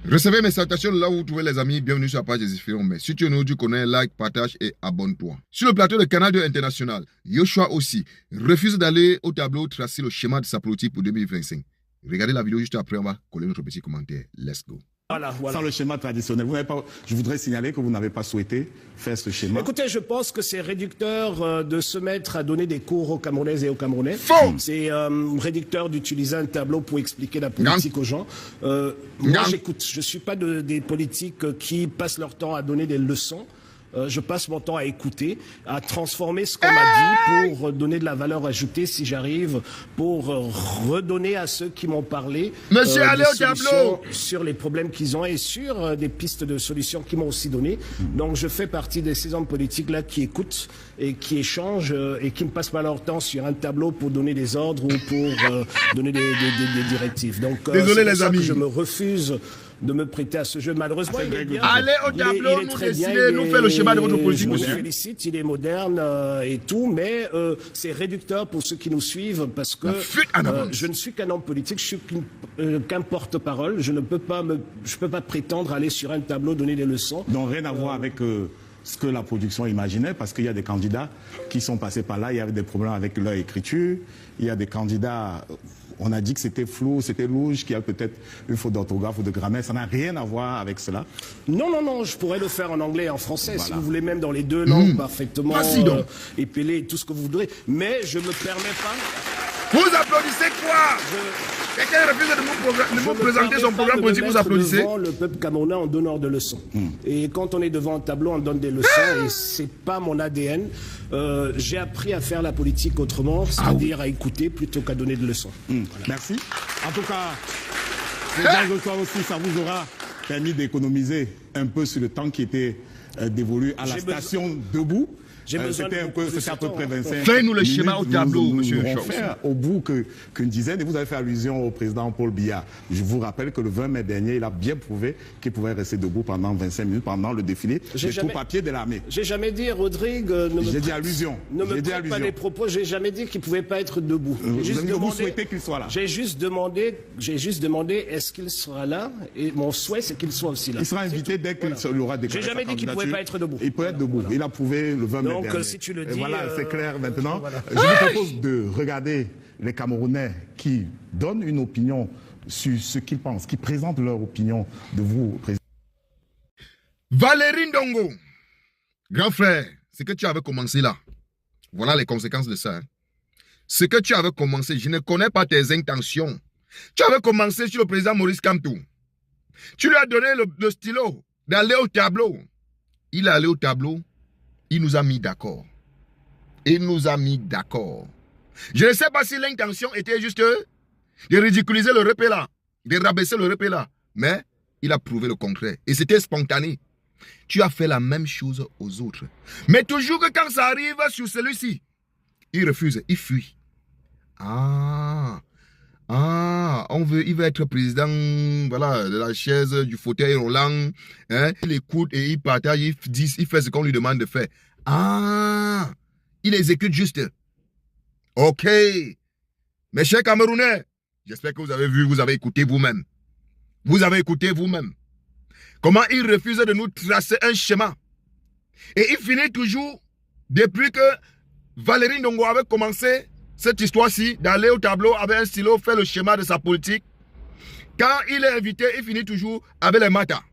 Recevez mes salutations là où vous trouvez les amis. Bienvenue sur la page des Iféons. Mais si tu es nouveau, tu connais, like, partage et abonne-toi. Sur le plateau de Canal 2 International, Yoshua aussi refuse d'aller au tableau tracer le schéma de sa politique pour 2025. Regardez la vidéo juste après, on va coller notre petit commentaire. Let's go. Voilà. Sans le schéma traditionnel. Je voudrais signaler que vous n'avez pas souhaité faire ce schéma. Écoutez, je pense que c'est réducteur de se mettre à donner des cours aux Camerounaises et aux Camerounais. Faux. C'est réducteur d'utiliser un tableau pour expliquer la politique aux gens. Moi, j'écoute. Je ne suis pas des politiques qui passent leur temps à donner des leçons. Je passe mon temps à écouter, à transformer ce qu'on m'a dit pour donner de la valeur ajoutée si j'arrive, pour redonner à ceux qui m'ont parlé Monsieur, allez au tableau sur les problèmes qu'ils ont et sur des pistes de solutions qu'ils m'ont aussi données. Donc je fais partie de ces hommes politiques-là qui écoutent et qui échangent et qui ne passent pas leur temps sur un tableau pour donner des ordres ou pour donner des directives. Donc désolé les amis, je me refuse de me prêter à ce jeu. Malheureusement, il est bien. Allez au tableau, nous décider, nous faire le schéma de votre politique. Je me félicite, il est moderne et tout, mais c'est réducteur pour ceux qui nous suivent parce que je ne suis qu'un homme politique, je suis qu'un porte-parole. Je ne peux pas prétendre aller sur un tableau donner des leçons. Donc rien à voir avec ce que la production imaginait, parce qu'il y a des candidats qui sont passés par là, il y avait des problèmes avec leur écriture, il y a des candidats. On a dit que c'était flou, c'était louche, qu'il y a peut-être une faute d'orthographe ou de grammaire. Ça n'a rien à voir avec cela. Non, je pourrais le faire en anglais et en français, voilà. Si vous voulez, même dans les deux langues, parfaitement épelé, tout ce que vous voudrez. Mais je ne me permets pas... Vous applaudissez quoi? Quelqu'un refuse de nous présenter son programme politique, vous applaudissez? Devant le peuple camerounais en donneur de leçons. Et quand on est devant un tableau, on donne des leçons et c'est pas mon ADN. J'ai appris à faire la politique autrement, c'est-à-dire à écouter plutôt qu'à donner de leçons. Voilà. Merci. En tout cas, ce soir aussi, ça vous aura permis d'économiser un peu sur le temps qui était dévolu à la station debout. C'était à peu près 25. Faites-nous le schéma au tableau, monsieur. Nous faire au bout qu'une dizaine, et vous avez fait allusion au président Paul Biya. Je vous rappelle que le 20 mai dernier, il a bien prouvé qu'il pouvait rester debout pendant 25 minutes, pendant le défilé des troupes-à-pied de l'armée. J'ai jamais dit, Rodrigue, j'ai dit allusion. Ne me prête pas les propos, j'ai jamais dit qu'il pouvait pas être debout. Vous souhaitez qu'il soit là. J'ai juste demandé, est-ce qu'il sera là? Et mon souhait, c'est qu'il soit aussi là. Il sera invité dès qu'il aura déclaré. J'ai jamais dit qu'il pouvait pas être debout. Il peut être debout. Il a prouvé le 20 mai. Donc, si tu le dis, voilà, c'est clair maintenant. Voilà. Je vous propose de regarder les Camerounais qui donnent une opinion sur ce qu'ils pensent, qui présentent leur opinion de vous, président. Valérie Ndongo, grand frère, ce que tu avais commencé là, voilà les conséquences de ça. Hein. Ce que tu avais commencé, je ne connais pas tes intentions. Tu avais commencé sur le président Maurice Kamto. Tu lui as donné le stylo d'aller au tableau. Il est allé au tableau, il nous a mis d'accord. Il nous a mis d'accord. Je ne sais pas si l'intention était juste de ridiculiser le repère là, de rabaisser le repère là. Mais il a prouvé le contraire. Et c'était spontané. Tu as fait la même chose aux autres. Mais toujours que quand ça arrive sur celui-ci, il refuse, il fuit. Il veut être président, voilà, de la chaise, du fauteuil roulant. Hein? Il écoute et il partage, il fait ce qu'on lui demande de faire. Il exécute juste. Ok. Mes chers Camerounais, j'espère que vous avez vu, vous avez écouté vous-même. Vous avez écouté vous-même. Comment il refuse de nous tracer un schéma. Et il finit toujours, depuis que Valérie Ndongo avait commencé cette histoire-ci, d'aller au tableau avec un stylo, faire le schéma de sa politique. Quand il est invité, il finit toujours avec les matas.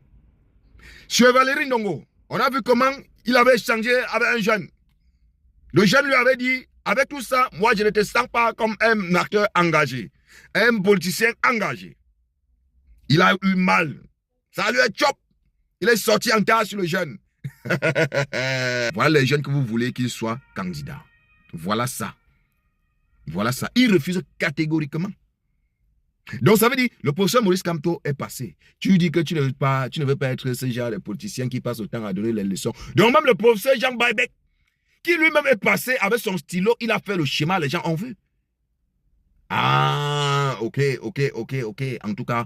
Sur Valérie Ndongo, on a vu comment il avait échangé avec un jeune. Le jeune lui avait dit, avec tout ça, moi je ne te sens pas comme un acteur engagé, un politicien engagé. Il a eu mal. Ça lui a chop. Il est sorti en tas sur le jeune. Voilà les jeunes que vous voulez qu'ils soient candidats. Voilà ça. Voilà ça. Il refuse catégoriquement. Donc ça veut dire, le professeur Maurice Kamto est passé. Tu dis que tu ne veux pas être ce genre de politicien qui passe autant à donner les leçons. Donc même le professeur Jean Baïbek, qui lui-même est passé avec son stylo, il a fait le schéma, les gens ont vu. Ok. En tout cas,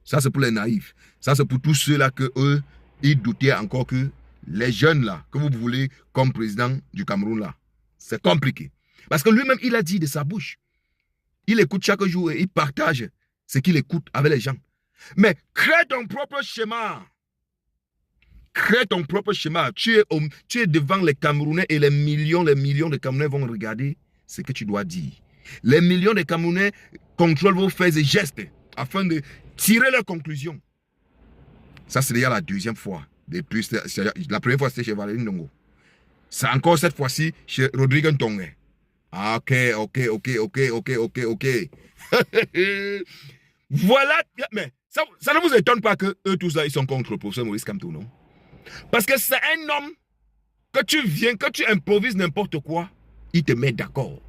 ça c'est pour les naïfs. Ça c'est pour tous ceux-là que eux, ils doutaient encore que les jeunes là, que vous voulez comme président du Cameroun là, c'est compliqué. Parce que lui-même, il a dit de sa bouche. Il écoute chaque jour et il partage ce qu'il écoute avec les gens. Mais crée ton propre schéma. Crée ton propre schéma. Tu es devant les Camerounais et les millions de Camerounais vont regarder ce que tu dois dire. Les millions de Camerounais contrôlent vos faits et gestes afin de tirer leurs conclusions. Ça, c'est déjà la deuxième fois. Depuis, la première fois, c'était chez Valérie Ndongo. C'est encore cette fois-ci chez Rodrigue Ntongue. Ah, ok. Voilà. Mais ça ne vous étonne pas que eux tous là, ils sont contre le professeur Maurice Kamto, non? Parce que c'est un homme que tu viens, que tu improvises n'importe quoi, il te met d'accord.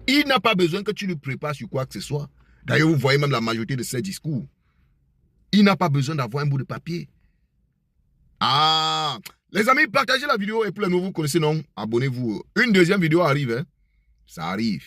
Il n'a pas besoin que tu lui prépares sur quoi que ce soit. D'ailleurs, vous voyez même la majorité de ses discours. Il n'a pas besoin d'avoir un bout de papier. Ah, les amis, partagez la vidéo et pour les nouveaux, vous connaissez, non? Abonnez-vous. Une deuxième vidéo arrive, hein? Ça arrive.